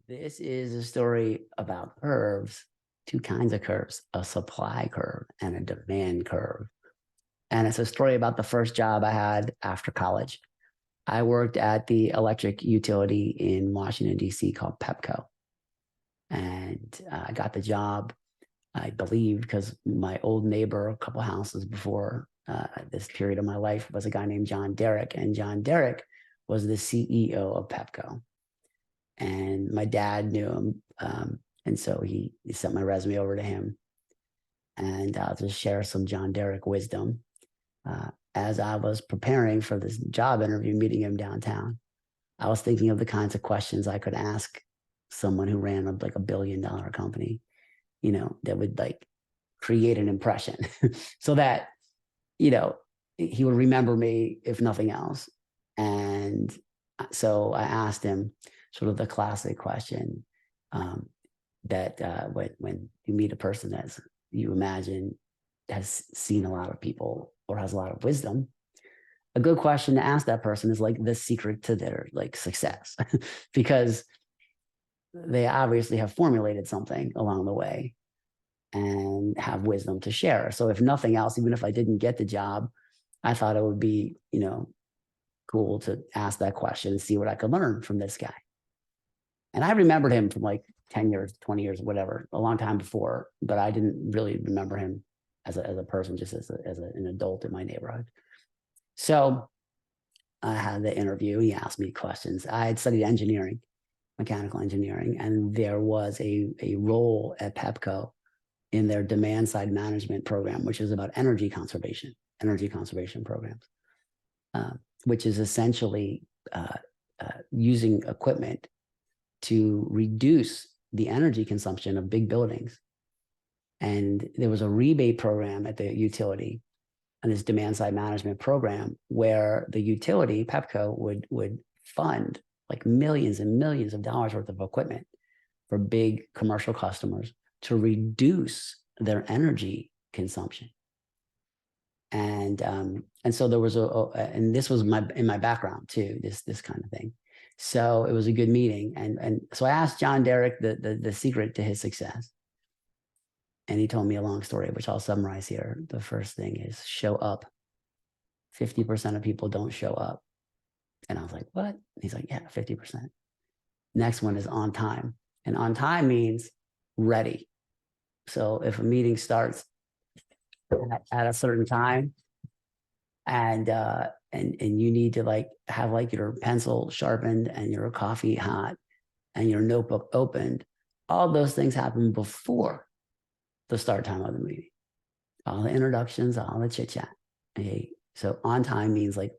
This is a story about curves, two kinds of curves, a supply curve and a demand curve. And it's a story about the first job I had after college. I worked at the electric utility in Washington, D.C. called Pepco. And I got the job, I believe, because my old neighbor, a couple houses before this period of my life, was a guy named John Derrick. And John Derrick was the CEO of Pepco. And my dad knew him. And so he sent my resume over to him. And I'll just share some John Derrick wisdom. As I was preparing for this job interview, meeting him downtown, I was thinking of the kinds of questions I could ask someone who ran like $1 billion company, that would like create an impression so that, you know, he would remember me if nothing else. And so I asked him sort of the classic question, that when you meet a person that you imagine has seen a lot of people or has a lot of wisdom, a good question to ask that person is like the secret to their like success, because they obviously have formulated something along the way and have wisdom to share. So if nothing else, even if I didn't get the job, I thought it would be, cool to ask that question and see what I could learn from this guy. And I remembered him from like 10 years, 20 years, whatever, a long time before, but I didn't really remember him as a person, just as an adult in my neighborhood. So I had the interview. He asked me questions. I had studied engineering, mechanical engineering, and there was a role at Pepco in their demand side management program, which is about energy conservation programs, which is essentially using equipment to reduce the energy consumption of big buildings. And there was a rebate program at the utility and this demand side management program where the utility, Pepco, would fund like millions and millions of dollars worth of equipment for big commercial customers to reduce their energy consumption. And so there was and this was in my background too, this kind of thing. So it was a good meeting. And so I asked John Derrick the secret to his success. And he told me a long story, which I'll summarize here. The first thing is show up. 50% of people don't show up. And I was like, what? He's like, yeah, 50%. Next one is on time. And on time means ready. So if a meeting starts at a certain time, and you need to like have like your pencil sharpened and your coffee hot and your notebook opened, all those things happen before the start time of the meeting. All the introductions, all the chit chat. Okay, so on time means like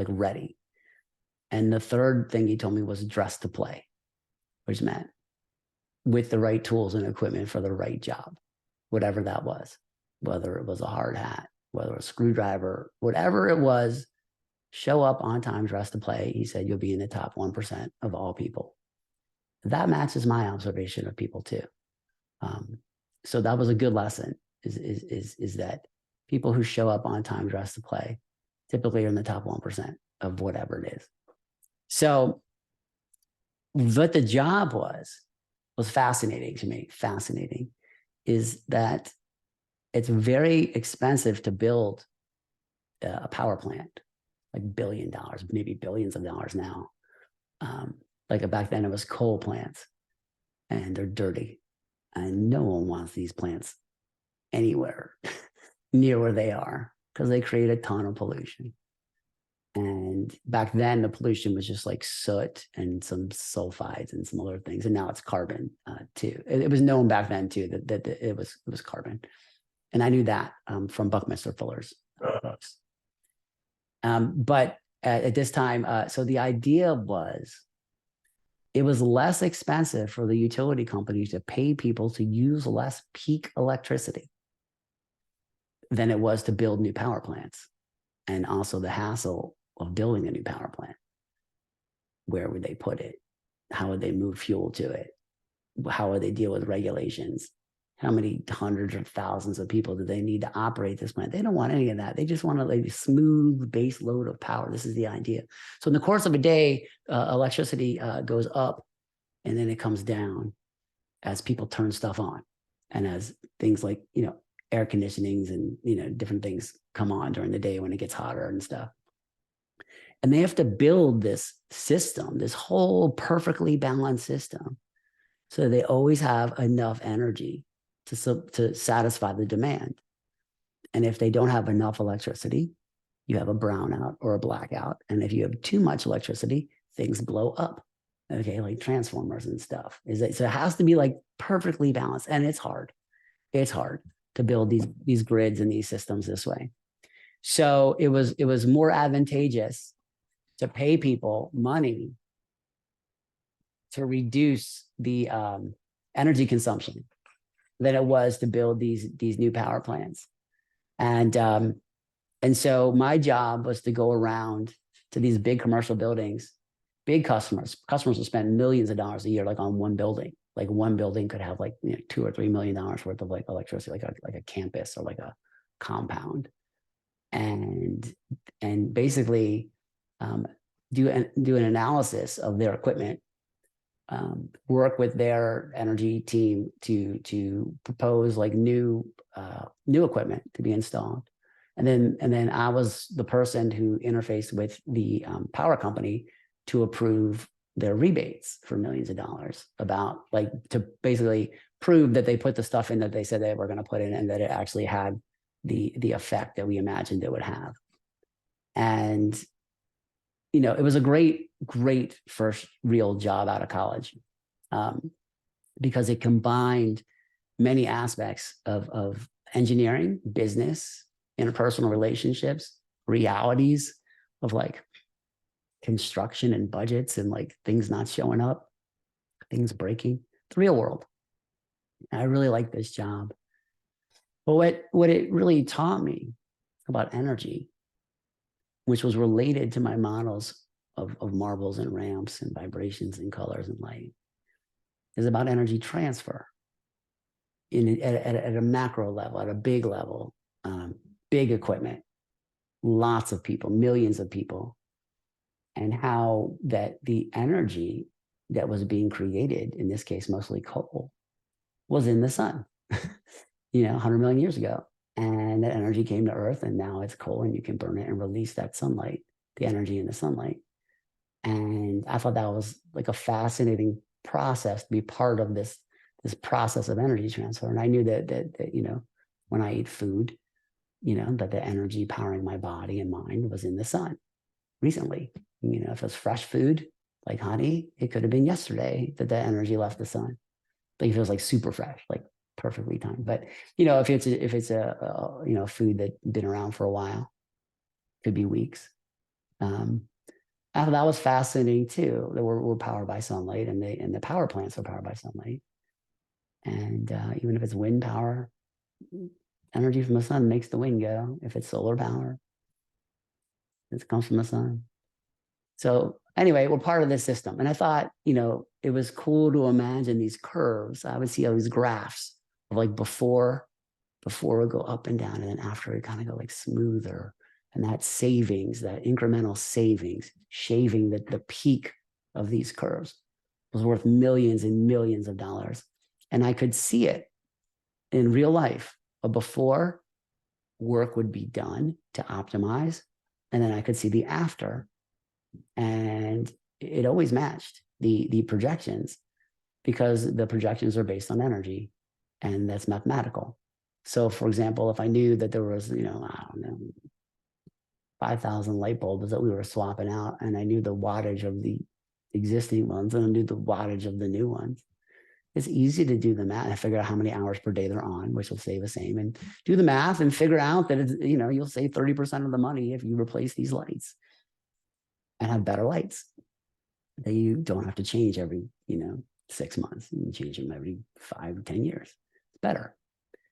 ready. And the third thing he told me was dress to play, which meant with the right tools and equipment for the right job, whatever that was, whether it was a hard hat, whether it was a screwdriver, whatever it was, show up on time, dress to play. He said, you'll be in the top 1% of all people. That matches my observation of people too. So that was a good lesson, is that people who show up on time, dress to play, typically are in the top 1% of whatever it is. So what the job was fascinating to me. Fascinating is that it's very expensive to build a power plant, like $1 billion, maybe billions of dollars now. Like back then it was coal plants, and they're dirty, and no one wants these plants anywhere near where they are because they create a ton of pollution. And back then the pollution was just like soot and some sulfides and some other things, and now it's carbon too. It was known back then too that it was carbon, and I knew that from Buckminster Fuller's books. But at this time, so the idea was it was less expensive for the utility companies to pay people to use less peak electricity than it was to build new power plants, and also the hassle of building a new power plant. Where would they put it? How would they move fuel to it? How would they deal with regulations? How many hundreds of thousands of people do they need to operate this plant? They don't want any of that. They just want a like smooth base load of power. This is the idea. So in the course of a day, electricity goes up and then it comes down as people turn stuff on, and as things like, air conditionings and, different things come on during the day when it gets hotter and stuff. And they have to build this system, this whole perfectly balanced system, so they always have enough energy to satisfy the demand. And if they don't have enough electricity, you have a brownout or a blackout. And if you have too much electricity, things blow up. Okay, like transformers and stuff. So it has to be like perfectly balanced, and it's hard. It's hard to build these grids and these systems this way. So it was more advantageous to pay people money to reduce the energy consumption than it was to build these new power plants. And so my job was to go around to these big commercial buildings, big customers will spend millions of dollars a year, like on one building. Like one building could have like $2 or $3 million worth of like electricity, like a campus or like a compound, and basically do an analysis of their equipment, work with their energy team to propose like new equipment to be installed. And then I was the person who interfaced with the power company to approve their rebates for millions of dollars, about like to basically prove that they put the stuff in that they said they were going to put in, and that it actually had the effect that we imagined it would have. And it was a great first real job out of college, because it combined many aspects of engineering, business, interpersonal relationships, realities of like construction and budgets, and like things not showing up, things breaking, the real world. I really like this job. But what it really taught me about energy, which was related to my models of marbles and ramps and vibrations and colors and light, is about energy transfer at a macro level, at a big level, big equipment, lots of people, millions of people, and how that the energy that was being created, in this case, mostly coal, was in the sun, 100 million years ago. And that energy came to Earth, and now it's coal, and you can burn it and release that sunlight, the energy in the sunlight. And I thought that was like a fascinating process to be part of this process of energy transfer. And I knew that when I eat food, that the energy powering my body and mind was in the sun recently. If it was fresh food, like honey, it could have been yesterday that the energy left the sun. Like if it was like super fresh, like perfectly timed. But if it's a food that's been around for a while, could be weeks. I thought that was fascinating too. That we're powered by sunlight, and the power plants are powered by sunlight. And even if it's wind power, energy from the sun makes the wind go. If it's solar power, it comes from the sun. So anyway, we're part of this system. And I thought, it was cool to imagine these curves. I would see all these graphs of like before it go up and down, and then after it kind of go like smoother. And that savings, that incremental savings, shaving the peak of these curves was worth millions and millions of dollars. And I could see it in real life. But before, work would be done to optimize, and then I could see the after. And it always matched the projections, because the projections are based on energy, and that's mathematical. So for example, if I knew that there was, 5,000 light bulbs that we were swapping out, and I knew the wattage of the existing ones, and I knew the wattage of the new ones, it's easy to do the math and figure out how many hours per day they're on, which will stay the same, and do the math and figure out that it's, you'll save 30% of the money if you replace these lights and have better lights that you don't have to change every, 6 months. You can change them every 5 or 10 years. It's better.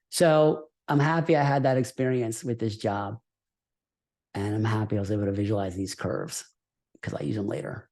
So I'm happy I had that experience with this job. And I'm happy I was able to visualize these curves, because I use them later.